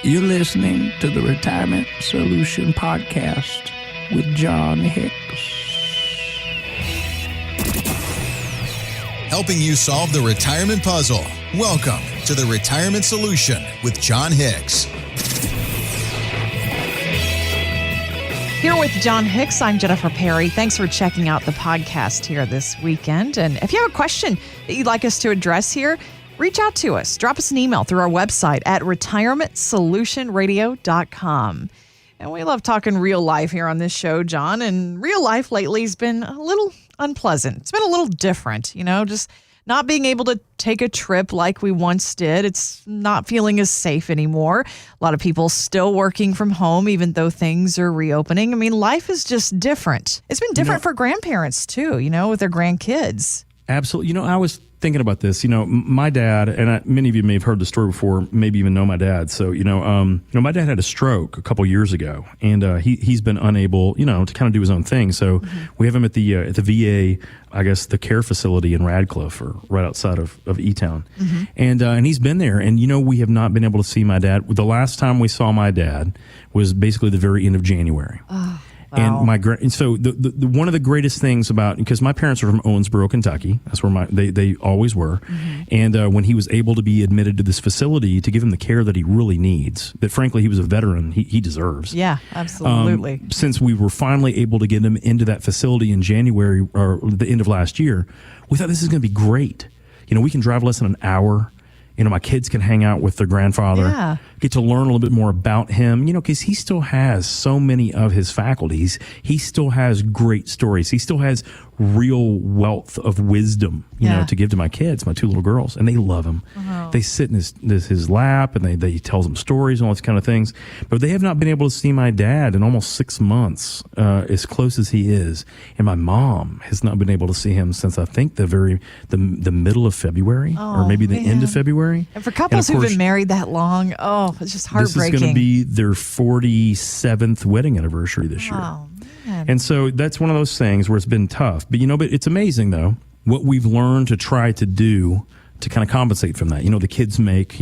You're listening to the Retirement Solution Podcast with John Hicks. Helping you solve the retirement puzzle. Welcome to the Retirement Solution with John Hicks. Here with John Hicks, I'm Jennifer Perry. Thanks for checking out the podcast here this weekend. And if you have a question that you'd like us to address here, reach out to us. Drop us an email through our website at retirementsolutionradio.com. And we love talking real life here on this show, John. And real life lately has been a little unpleasant. It's been a little different, just not being able to take a trip like we once did. It's not feeling as safe anymore. A lot of people still working from home, even though things are reopening. I mean, life is just different. It's been different for grandparents too, with their grandkids. Absolutely. I was thinking about this. My dad, and many of you may have heard the story before, maybe even know my dad. So, my dad had a stroke a couple years ago, and he's been unable, to kind of do his own thing. So we have him at the VA, I guess the care facility in Radcliffe, or right outside of E-Town, and he's been there. And we have not been able to see my dad. The last time we saw my dad was basically the very end of January. Oh. Wow. And so the one of the greatest things about, because my parents are from Owensboro, Kentucky, that's where they always were, and when he was able to be admitted to this facility to give him the care that he really needs, that frankly he was a veteran, he deserves. Yeah, absolutely. Since we were finally able to get him into that facility in January or the end of last year, we thought this is going to be great. We can drive less than an hour. My kids can hang out with their grandfather, get to learn a little bit more about him, because he still has so many of his faculties. He still has great stories. He still has real wealth of wisdom, to give to my kids, my two little girls, and they love him. Uh-huh. They sit in his lap, and they tell them stories and all these kind of things. But they have not been able to see my dad in almost 6 months, as close as he is. And my mom has not been able to see him since I think the middle of February, or maybe the end of February. And for couples who've been married that long, it's just heartbreaking. This is going to be their 47th wedding anniversary this year. Oh, man. And so that's one of those things where it's been tough. But but it's amazing though what we've learned to try to do to kind of compensate from that. The kids make,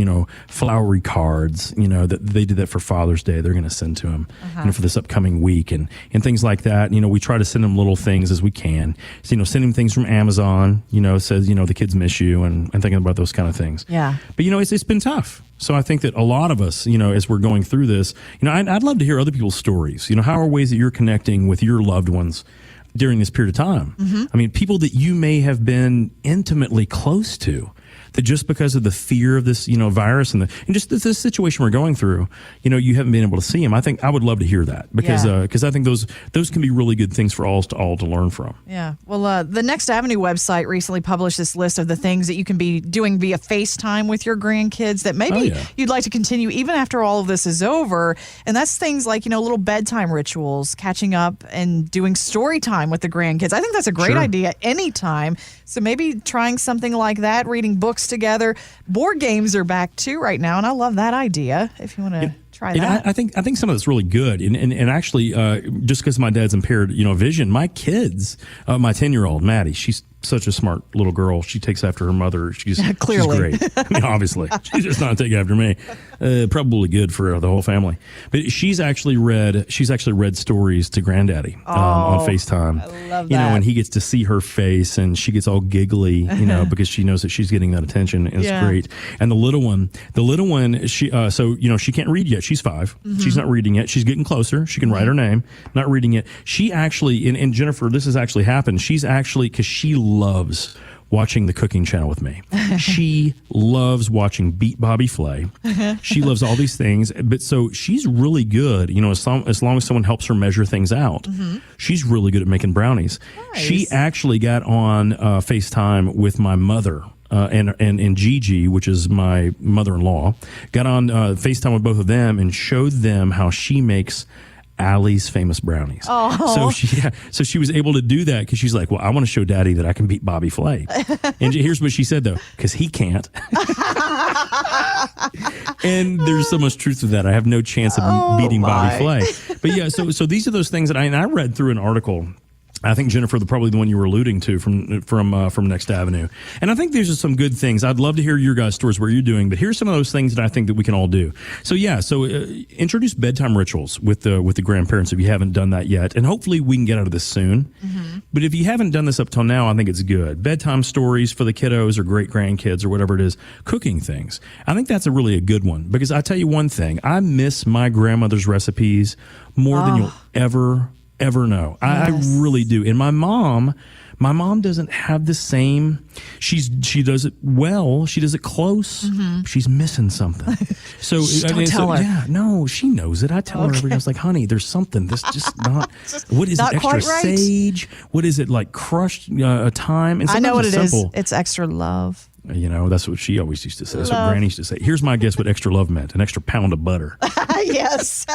flowery cards, that they did that for Father's Day. They're going to send to him, for this upcoming week and things like that. We try to send them little things as we can. So, send them things from Amazon, says, the kids miss you and thinking about those kind of things. Yeah. But, it's been tough. So I think that a lot of us, as we're going through this, I'd love to hear other people's stories. How are ways that you're connecting with your loved ones during this period of time? I mean, people that you may have been intimately close to, that just because of the fear of this, virus and just this situation we're going through, you haven't been able to see them. I think I would love to hear that because I think those can be really good things for all to learn from. Yeah. Well, the Next Avenue website recently published this list of the things that you can be doing via FaceTime with your grandkids that maybe you'd like to continue even after all of this is over. And that's things like, little bedtime rituals, catching up and doing story time with the grandkids. I think that's a great idea anytime. So maybe trying something like that, reading books together. Board games are back too right now, and I love that idea. If you want to try that, I think some of that's really good. And actually, just because my dad's impaired, vision, my kids, my 10-year-old Maddie, she's such a smart little girl. She takes after her mother. She's clearly she's great. Obviously, she's just not taking after me. Probably good for the whole family. But she's actually read stories to Granddaddy on FaceTime. I love that. And he gets to see her face, and she gets all giggly, because she knows that she's getting that attention. And it's great. And the little one, she she can't read yet. She's 5. She's not reading yet. She's getting closer. She can write her name. Not reading yet. She actually, and Jennifer, this has actually happened. She's actually, because she loves watching the cooking channel with me. She loves watching Beat Bobby Flay. She loves all these things. But so she's really good, as long as someone helps her measure things out. She's really good at making brownies. Nice. She actually got on FaceTime with my mother. And Gigi, which is my mother-in-law, got on FaceTime with both of them and showed them how she makes Allie's famous brownies. Oh. So she was able to do that because she's like, well, I want to show Daddy that I can beat Bobby Flay. And here's what she said, though, because he can't. And there's so much truth to that. I have no chance of beating Bobby Flay. But yeah, so these are those things that I read through an article I think, Jennifer, probably the one you were alluding to from Next Avenue. And I think there's just some good things. I'd love to hear your guys' stories, what you're doing, but here's some of those things that I think that we can all do. So introduce bedtime rituals with the grandparents if you haven't done that yet. And hopefully we can get out of this soon. Mm-hmm. But if you haven't done this up till now, I think it's good. Bedtime stories for the kiddos or great grandkids or whatever it is, cooking things. I think that's really a good one, because I tell you one thing, I miss my grandmother's recipes more than you'll ever know. Yes. I really do. And my mom doesn't have the same. She does it well. She does it close. Mm-hmm. She's missing something. So don't tell her. Yeah, no, she knows it. I tell her every day. I was like, honey, there's something. This just not. What is not it? Extra quite right. Sage? What is it, like crushed thyme? And I know what it simple. is. It's extra love. That's what she always used to say. That's what Granny used to say. Here's my guess what extra love meant: an extra pound of butter. Yes.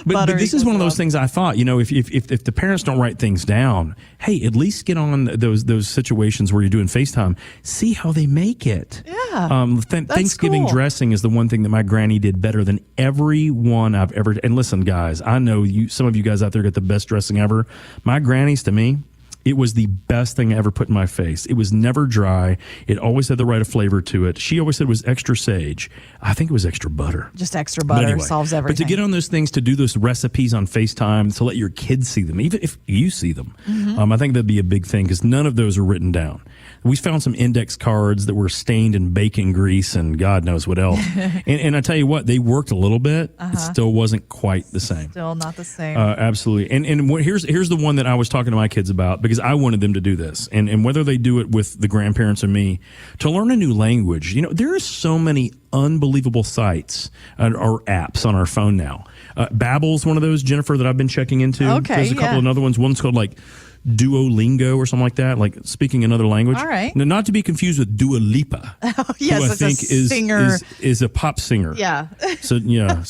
But this is one of those things I thought, if the parents don't write things down, hey, at least get on those situations where you're doing FaceTime. See how they make it. Yeah. Thanksgiving cool. dressing is the one thing that my granny did better than everyone I've ever. And listen, guys, I know some of you guys out there get the best dressing ever. My granny's, to me, it was the best thing I ever put in my face. It was never dry. It always had the right flavor to it. She always said it was extra sage. I think it was extra butter. Just extra butter solves everything. But to get on those things, to do those recipes on FaceTime, to let your kids see them, even if you see them, I think that'd be a big thing, because none of those are written down. We found some index cards that were stained in bacon grease and God knows what else. and I tell you what, they worked a little bit. It still wasn't quite the same. Still not the same. Absolutely. And here's the one that I was talking to my kids about, because I wanted them to do this. And whether they do it with the grandparents or me, to learn a new language. There are so many unbelievable sites or apps on our phone now. Babbel's one of those, Jennifer, that I've been checking into. Okay, there's a couple of other ones. One's called like Duolingo or something like that, like speaking another language. All right. Now, not to be confused with Dua Lipa, yes, who I think is a pop singer. Yeah. So yeah,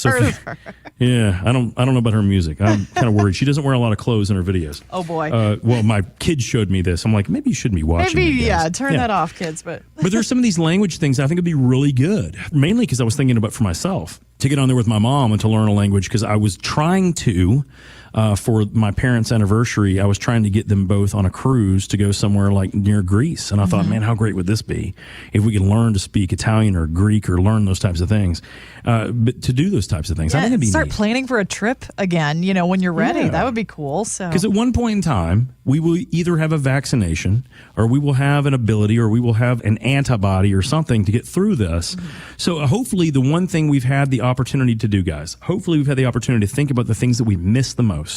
I don't know about her music. I'm kind of worried. She doesn't wear a lot of clothes in her videos. Oh boy. Well, my kids showed me this. I'm like, maybe you shouldn't be watching. Maybe turn that off, kids. But there's some of these language things I think would be really good. Mainly because I was thinking about for myself to get on there with my mom and to learn a language, because I was trying to. For my parents' anniversary, I was trying to get them both on a cruise to go somewhere like near Greece. And I thought, man, how great would this be if we could learn to speak Italian or Greek or learn those types of things. But to do those types of things, I think it'd be start neat. Planning for a trip again, when you're ready. Yeah. That would be cool. Because at one point in time, we will either have a vaccination or we will have an ability or we will have an antibody or something to get through this. Mm-hmm. So hopefully the one thing we've had the opportunity to do, guys, hopefully we've had the opportunity to think about the things that we miss the most.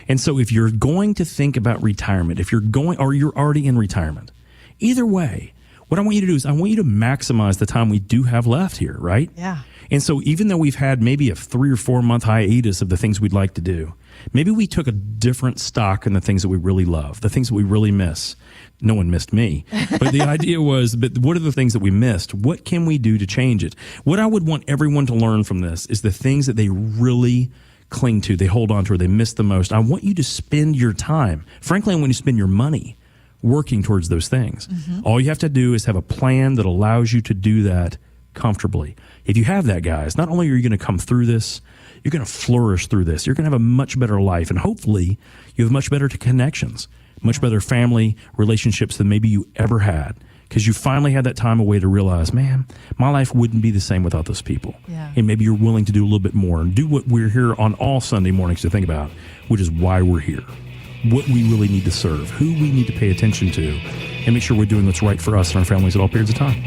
And so if you're going to think about retirement, if you're going, or you're already in retirement, either way, what I want you to do is I want you to maximize the time we do have left here, right? Yeah. And so even though we've had maybe a 3 or 4 month hiatus of the things we'd like to do, maybe we took a different stock in the things that we really love, the things that we really miss. No one missed me. But the idea was, but what are the things that we missed? What can we do to change it? What I would want everyone to learn from this is the things that they really cling to, they hold on to, or they miss the most. I want you to spend your time. Frankly, I want you to spend your money working towards those things. Mm-hmm. All you have to do is have a plan that allows you to do that comfortably. If you have that, guys, not only are you going to come through this, you're going to flourish through this. You're going to have a much better life, and hopefully you have much better connections, much better family relationships than maybe you ever had. Because you finally had that time away to realize, man, my life wouldn't be the same without those people. Yeah. And maybe you're willing to do a little bit more and do what we're here on all Sunday mornings to think about, which is why we're here, what we really need to serve, who we need to pay attention to, and make sure we're doing what's right for us and our families at all periods of time.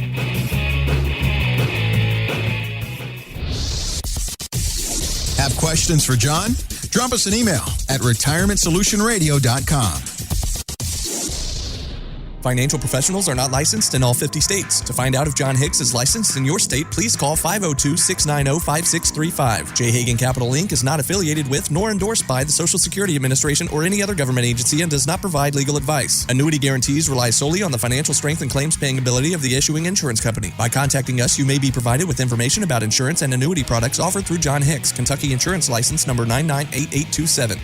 Have questions for John? Drop us an email at retirementsolutionradio.com. Financial professionals are not licensed in all 50 states. To find out if John Hicks is licensed in your state, please call 502-690-5635. J. Hagan Capital Inc. is not affiliated with nor endorsed by the Social Security Administration or any other government agency and does not provide legal advice. Annuity guarantees rely solely on the financial strength and claims paying ability of the issuing insurance company. By contacting us, you may be provided with information about insurance and annuity products offered through John Hicks, Kentucky Insurance License number 998827.